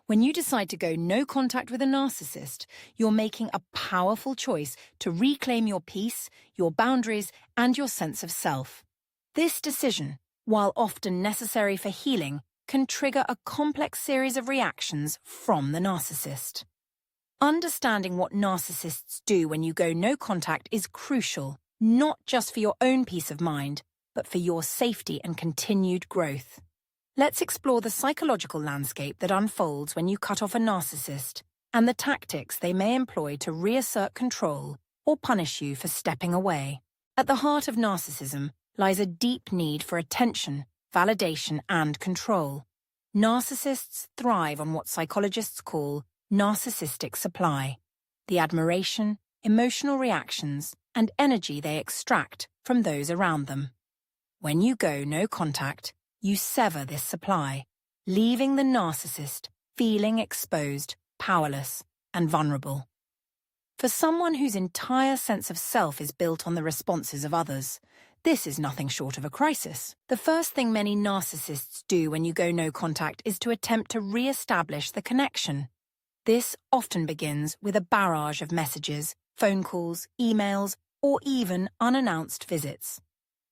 When you decide to go no contact with a narcissist, you're making a powerful choice to reclaim your peace, your boundaries, and your sense of self. This decision, while often necessary for healing, can trigger a complex series of reactions from the narcissist. Understanding what narcissists do when you go no contact is crucial, not just for your own peace of mind, but for your safety and continued growth. Let's explore the psychological landscape that unfolds when you cut off a narcissist and the tactics they may employ to reassert control or punish you for stepping away. At the heart of narcissism lies a deep need for attention, validation, and control. Narcissists thrive on what psychologists call narcissistic supply, the admiration, emotional reactions, and energy they extract from those around them. When you go no contact, you sever this supply, leaving the narcissist feeling exposed, powerless, and vulnerable. For someone whose entire sense of self is built on the responses of others, this is nothing short of a crisis. The first thing many narcissists do when you go no contact is to attempt to re-establish the connection. This often begins with a barrage of messages, phone calls, emails, or even unannounced visits.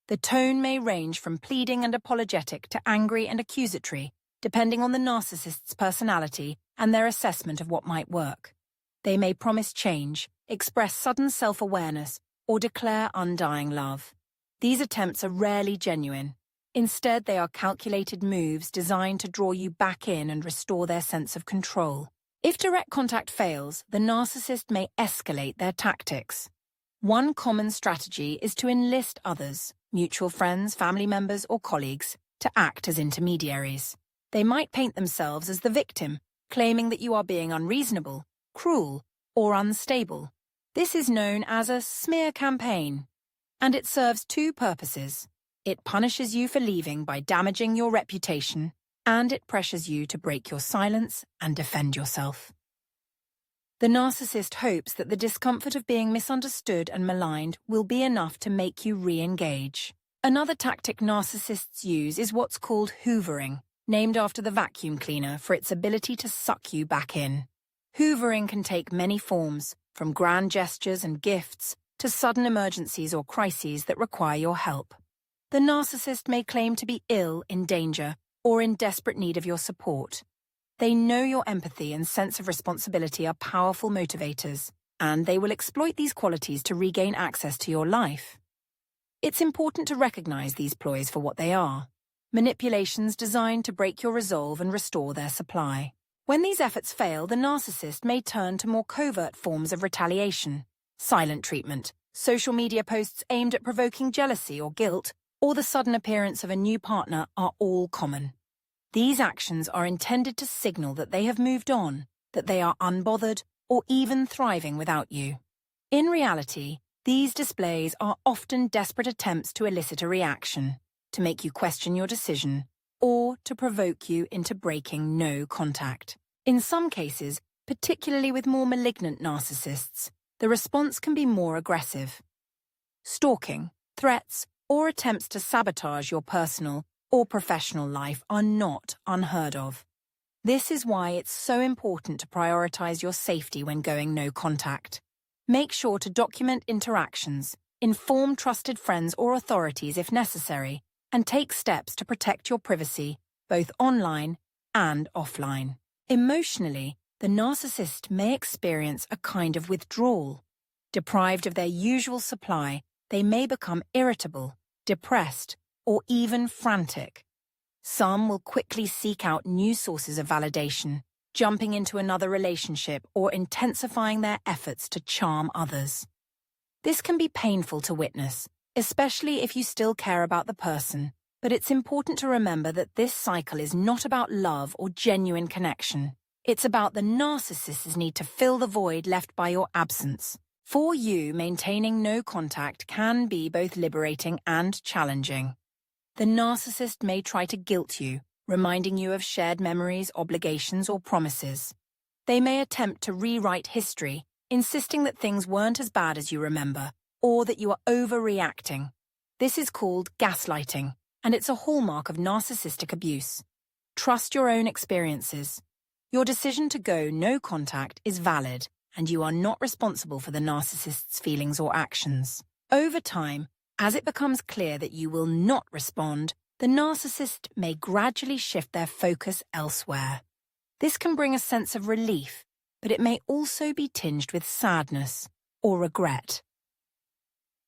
The tone may range from pleading and apologetic to angry and accusatory, depending on the narcissist's personality and their assessment of what might work. They may promise change, express sudden self-awareness, or declare undying love. These attempts are rarely genuine. Instead, they are calculated moves designed to draw you back in and restore their sense of control. If direct contact fails, the narcissist may escalate their tactics. One common strategy is to enlist others, mutual friends, family members, or colleagues, to act as intermediaries. They might paint themselves as the victim, claiming that you are being unreasonable, cruel, or unstable. This is known as a smear campaign, and it serves two purposes. It punishes you for leaving by damaging your reputation, and it pressures you to break your silence and defend yourself. The narcissist hopes that the discomfort of being misunderstood and maligned will be enough to make you re-engage. Another tactic narcissists use is what's called hoovering, named after the vacuum cleaner for its ability to suck you back in. Hoovering can take many forms, from grand gestures and gifts to sudden emergencies or crises that require your help. The narcissist may claim to be ill, in danger, or in desperate need of your support. They know your empathy and sense of responsibility are powerful motivators, and they will exploit these qualities to regain access to your life. It's important to recognize these ploys for what they are: manipulations designed to break your resolve and restore their supply. When these efforts fail, the narcissist may turn to more covert forms of retaliation. Silent treatment, social media posts aimed at provoking jealousy or guilt, or the sudden appearance of a new partner are all common. These actions are intended to signal that they have moved on, that they are unbothered, or even thriving without you. In reality, these displays are often desperate attempts to elicit a reaction, to make you question your decision, or to provoke you into breaking no contact. In some cases, particularly with more malignant narcissists, the response can be more aggressive. Stalking, threats, or attempts to sabotage your personal or professional life are not unheard of. This is why it's so important to prioritize your safety when going no contact. Make sure to document interactions, inform trusted friends or authorities if necessary, and take steps to protect your privacy, both online and offline. Emotionally, the narcissist may experience a kind of withdrawal. Deprived of their usual supply, they may become irritable, depressed, or even frantic. Some will quickly seek out new sources of validation, jumping into another relationship or intensifying their efforts to charm others. This can be painful to witness, especially if you still care about the person, but it's important to remember that this cycle is not about love or genuine connection. It's about the narcissist's need to fill the void left by your absence. For you, maintaining no contact can be both liberating and challenging. The narcissist may try to guilt you, reminding you of shared memories, obligations, or promises. They may attempt to rewrite history, insisting that things weren't as bad as you remember, or that you are overreacting. This is called gaslighting, and it's a hallmark of narcissistic abuse. Trust your own experiences. Your decision to go no contact is valid, and you are not responsible for the narcissist's feelings or actions. Over time, as it becomes clear that you will not respond, the narcissist may gradually shift their focus elsewhere. This can bring a sense of relief, but it may also be tinged with sadness or regret.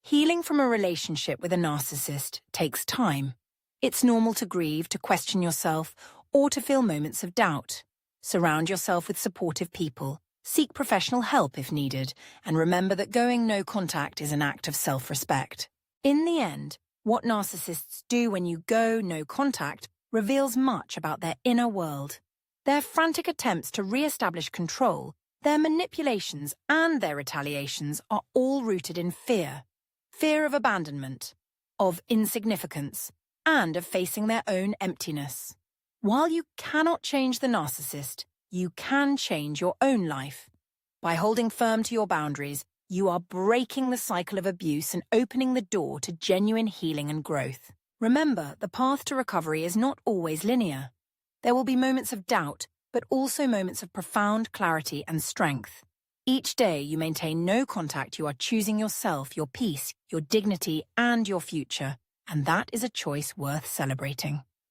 Healing from a relationship with a narcissist takes time. It's normal to grieve, to question yourself, or to feel moments of doubt. Surround yourself with supportive people, seek professional help if needed, and remember that going no contact is an act of self-respect. In the end, what narcissists do when you go no contact reveals much about their inner world. Their frantic attempts to re-establish control, their manipulations, and their retaliations are all rooted in fear. Fear of abandonment, of insignificance, and of facing their own emptiness. While you cannot change the narcissist, you can change your own life. By holding firm to your boundaries, you are breaking the cycle of abuse and opening the door to genuine healing and growth. Remember, the path to recovery is not always linear. There will be moments of doubt, but also moments of profound clarity and strength. Each day you maintain no contact, you are choosing yourself, your peace, your dignity, and your future, and that is a choice worth celebrating.